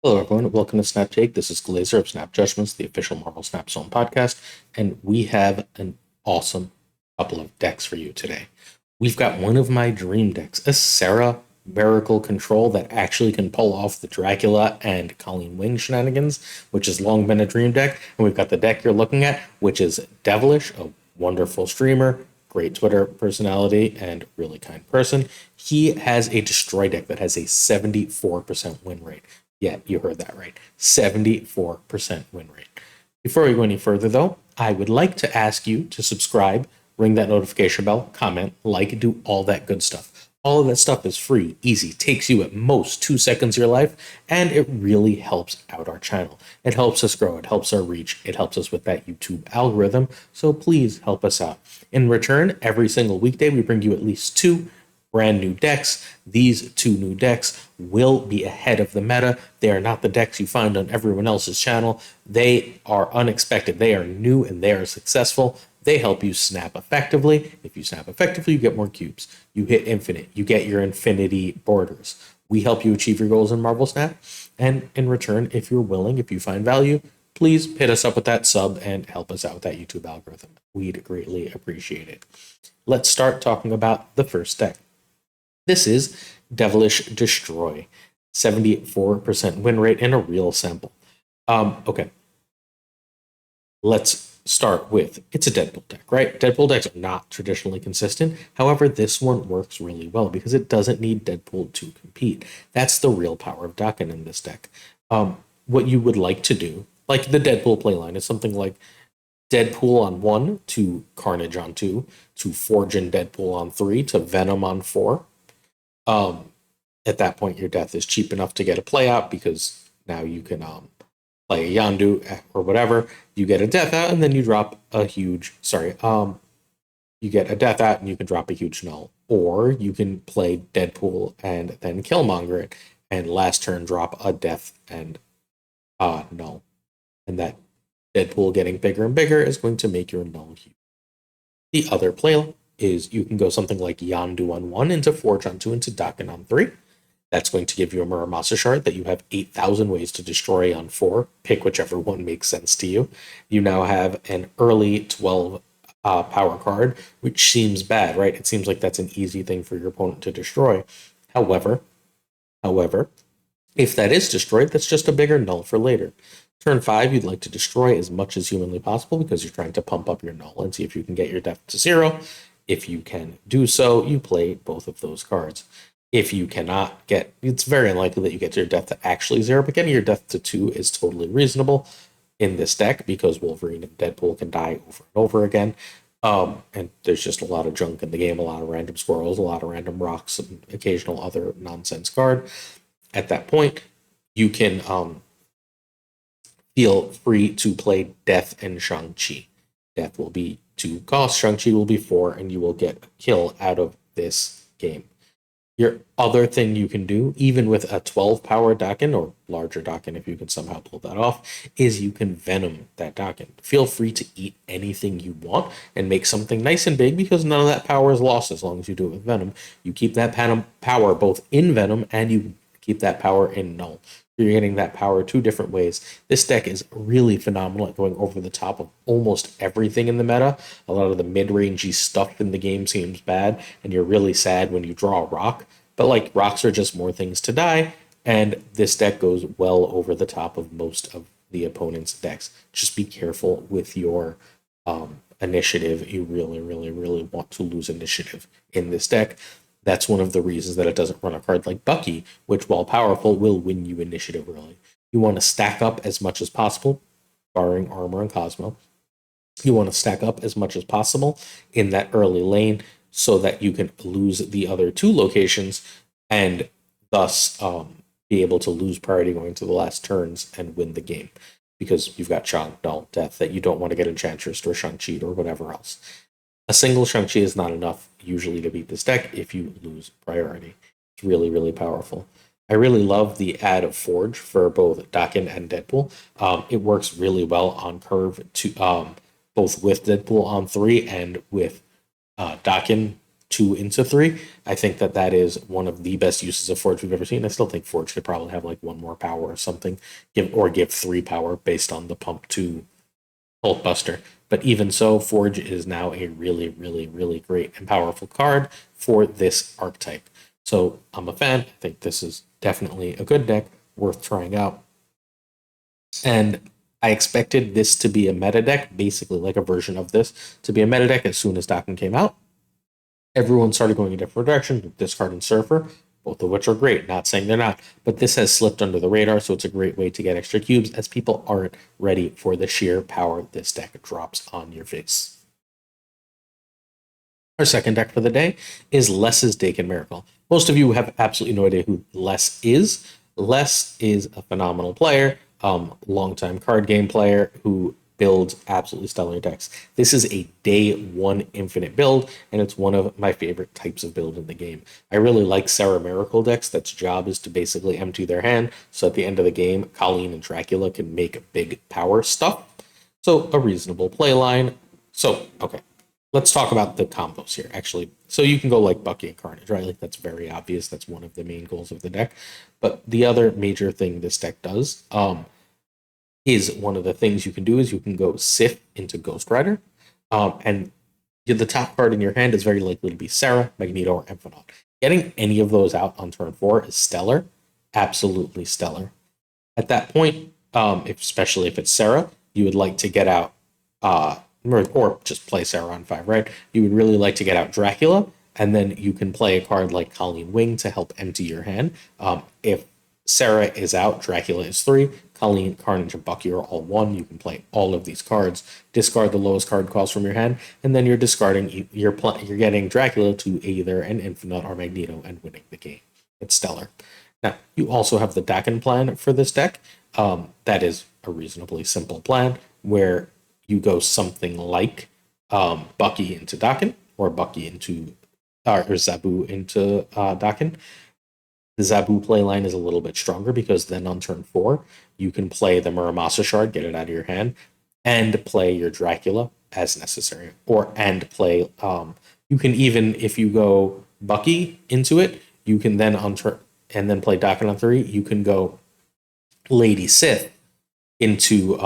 Hello, everyone. Welcome to Snap Take. This is Glazer of Snap Judgments, the official Marvel Snap Zone podcast, and we have an awesome couple of decks for you today. We've got one of my dream decks, a Sera Miracle Control that actually can pull off the Dracula and Colleen Wing shenanigans, which has long been a dream deck. And we've got the deck you're looking at, which is Devilish, a wonderful streamer, great Twitter personality, and really kind person. He has a Destroy deck that has a 74% win rate. Yeah, you heard that right. 74% win rate. Before we go any further, though, I would like to ask you to subscribe, ring that notification bell, comment, like, do all that good stuff. All of that stuff is free, easy, takes you at most 2 seconds of your life, and it really helps out our channel. It helps us grow, it helps our reach, it helps us with that YouTube algorithm, so please help us out. In return, every single weekday, we bring you at least two brand new decks. These two new decks will be ahead of the meta. They are not the decks you find on everyone else's channel. They are unexpected. They are new and they are successful. They help you snap effectively. If you snap effectively, you get more cubes. You hit infinite. You get your infinity borders. We help you achieve your goals in Marvel Snap. And in return, if you're willing, if you find value, please hit us up with that sub and help us out with that YouTube algorithm. We'd greatly appreciate it. Let's start talking about the first deck. This is Devilish Destroy, 74% win rate in a real sample. Okay. Let's start with, it's a Deadpool deck, right? Deadpool decks are not traditionally consistent. However, this one works really well because it doesn't need Deadpool to compete. That's the real power of Daken in this deck. What you would like to do, like the Deadpool playline, is something like Deadpool on 1 to Carnage on 2 to Forge and Deadpool on 3 to Venom on 4. At that point, your death is cheap enough to get a play out because now you can play a Yandu or whatever. You get a death out, and then you drop a huge. You get a death out, and you can drop a huge null, or you can play Deadpool and then Killmonger it, and last turn drop a death and null, and that Deadpool getting bigger and bigger is going to make your null huge. The other play is you can go something like Yandu on 1 into Forge on 2 into Daken on 3. That's going to give you a Muramasa shard that you have 8,000 ways to destroy on 4. Pick whichever one makes sense to you. You now have an early 12 power card, which seems bad, right? It seems like that's an easy thing for your opponent to destroy. However, if that is destroyed, that's just a bigger null for later. Turn 5, you'd like to destroy as much as humanly possible because you're trying to pump up your null and see if you can get your death to 0. If you can do so, you play both of those cards. If you cannot get, it's very unlikely that you get your death to actually 0, but getting your death to 2 is totally reasonable in this deck because Wolverine and Deadpool can die over and over again. And there's just a lot of junk in the game, a lot of random squirrels, a lot of random rocks, and occasional other nonsense card. At that point, you can feel free to play Death and Shang-Chi. Death will be 2 cost, Shang-Chi will be 4, and you will get a kill out of this game. Your other thing you can do, even with a 12 power Daken, or larger Daken if you can somehow pull that off, is you can Venom that Daken. Feel free to eat anything you want and make something nice and big because none of that power is lost as long as you do it with Venom. You keep that power both in Venom and you keep that power in Null. You're getting that power 2 different ways. This deck is really phenomenal at going over the top of almost everything in the meta. A lot of the mid-rangey stuff in the game seems bad, and you're really sad when you draw a rock. But like rocks are just more things to die, and this deck goes well over the top of most of the opponent's decks. Just be careful with your initiative. You really, really, really want to lose initiative in this deck. That's one of the reasons that it doesn't run a card like Bucky, which, while powerful, will win you initiative early. You want to stack up as much as possible, barring Armor and Cosmo. You want to stack up as much as possible in that early lane so that you can lose the other 2 locations and thus be able to lose priority going to the last turns and win the game. Because you've got Shang, Null, Death that you don't want to get Enchantress or Shang-Chi or whatever else. A single Shang-Chi is not enough usually to beat this deck if you lose priority. It's really, really powerful. I really love the add of Forge for both Daken and Deadpool. It works really well on curve to both with Deadpool on 3 and with Daken 2 into 3. I think that that is one of the best uses of Forge we've ever seen. I still think Forge could probably have like one more power or something, give 3 power based on the pump 2 Hulk Buster. But even so, Forge is now a really, really, really great and powerful card for this archetype. So I'm a fan. I think this is definitely a good deck, worth trying out. And I expected this to be a meta deck, basically like a version of this, to be a meta deck as soon as Daken came out. Everyone started going in different directions with Discard and Surfer, both of which are great. Not saying they're not, but this has slipped under the radar, so it's a great way to get extra cubes as people aren't ready for the sheer power this deck drops on your face. Our second deck for the day is Les's Daken Miracle. Most of you have absolutely no idea who Les is. Les is a phenomenal player, longtime card game player who builds absolutely stellar decks. This is a day one infinite build, and it's one of my favorite types of build in the game. I really like Sera Miracle decks that's job is to basically empty their hand, so at the end of the game, Colleen and Dracula can make big power stuff. So a reasonable play line. So, okay, let's talk about the combos here, actually. So you can go like Bucky and Carnage, right? Like that's very obvious. That's one of the main goals of the deck. But the other major thing this deck does, is one of the things you can do is you can go Sif into Ghost Rider, and the top card in your hand is very likely to be Sera, Magneto, or Infinite. Getting any of those out on turn 4 is stellar, absolutely stellar. At that point, especially if it's Sera, you would like to get out, or just play Sera on 5, right? You would really like to get out Dracula, and then you can play a card like Colleen Wing to help empty your hand. If Sera is out, Dracula is 3, Colleen, Carnage, and Bucky are all 1. You can play all of these cards, discard the lowest card cost from your hand, and then you're discarding, you're getting Dracula to either an Infinite or Magneto and winning the game. It's stellar. Now, you also have the Daken plan for this deck. That is a reasonably simple plan where you go something like Bucky into Daken, or Bucky into, or Zabu into Daken. The Zabu playline is a little bit stronger because then on turn 4, you can play the Muramasa Shard, get it out of your hand, and play your Dracula as necessary. And play, you can even, if you go Bucky into it, you can then on turn, and then play Daken on 3, you can go Lady Sith into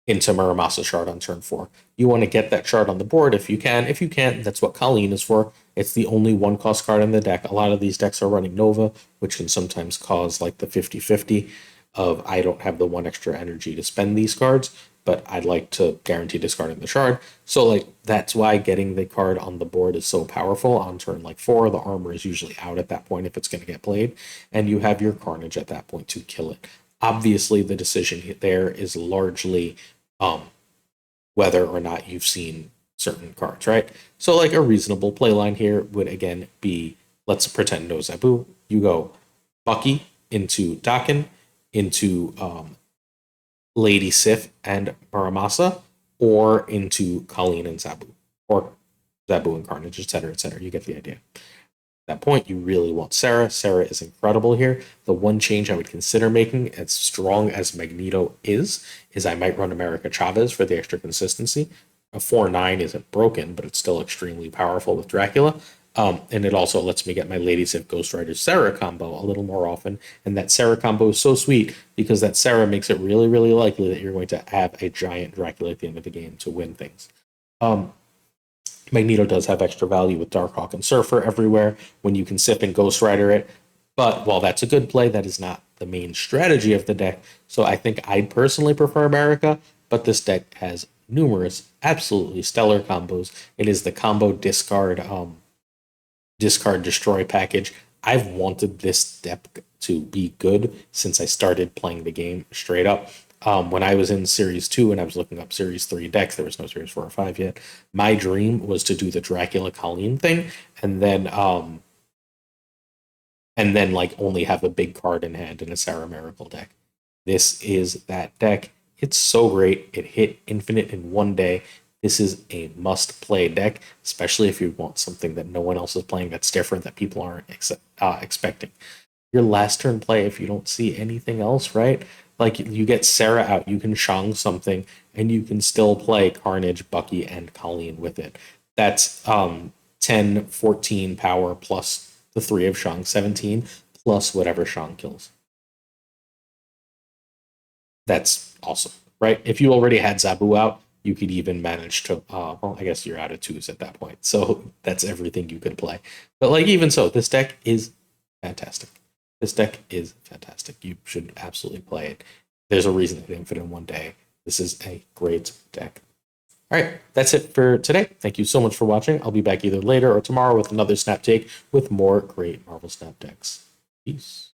Muramasa Shard on turn 4. You want to get that shard on the board if you can. If you can't, that's what Colleen is for. It's the only 1-cost card in the deck. A lot of these decks are running Nova, which can sometimes cause like the 50-50 of I don't have the 1 extra energy to spend these cards, but I'd like to guarantee discarding the shard. So like that's why getting the card on the board is so powerful on turn like 4. The armor is usually out at that point if it's going to get played, and you have your Carnage at that point to kill it. Obviously, the decision there is largely whether or not you've seen certain cards, right? So like a reasonable play line here would again be, let's pretend no Zabu. You go Bucky into Daken, into Lady Sif and Muramasa, or into Colleen and Zabu, or Zabu and Carnage, etc., etc. You get the idea. At that point, you really want Sera. Sera is incredible here. The one change I would consider making, as strong as Magneto is I might run America Chavez for the extra consistency. A 4/9 isn't broken, but it's still extremely powerful with Dracula. And it also lets me get my Lady Sif Ghost Rider Sera combo a little more often. And that Sera combo is so sweet because that Sera makes it really, really likely that you're going to have a giant Dracula at the end of the game to win things. Magneto does have extra value with Darkhawk and Surfer everywhere when you can Sif and Ghost Rider it. But while that's a good play, that is not the main strategy of the deck. So I think I'd personally prefer America, but this deck has numerous absolutely stellar combos. It is the combo discard destroy package. I've wanted this deck to be good since I started playing the game straight up. When I was in Series 2 and I was looking up Series 3 decks, there was no Series 4 or 5 yet. My dream was to do the Dracula Colleen thing and then like only have a big card in hand in a Sera Miracle deck. This is that deck. It's so great. It hit infinite in one day. This is a must-play deck, especially if you want something that no one else is playing that's different, that people aren't expecting. Your last turn play, if you don't see anything else, right? Like you get Sera out, you can Shang something, and you can still play Carnage, Bucky, and Colleen with it. That's 10, 14 power plus the 3 of Shang, 17, plus whatever Shang kills. That's awesome, right? If you already had Zabu out, you could even manage to, well, I guess you're out of 2s at that point. So that's everything you could play. But like, even so, this deck is fantastic. This deck is fantastic. You should absolutely play it. There's a reason it didn't fit in one day. This is a great deck. All right, that's it for today. Thank you so much for watching. I'll be back either later or tomorrow with another Snap Take with more great Marvel Snap decks. Peace.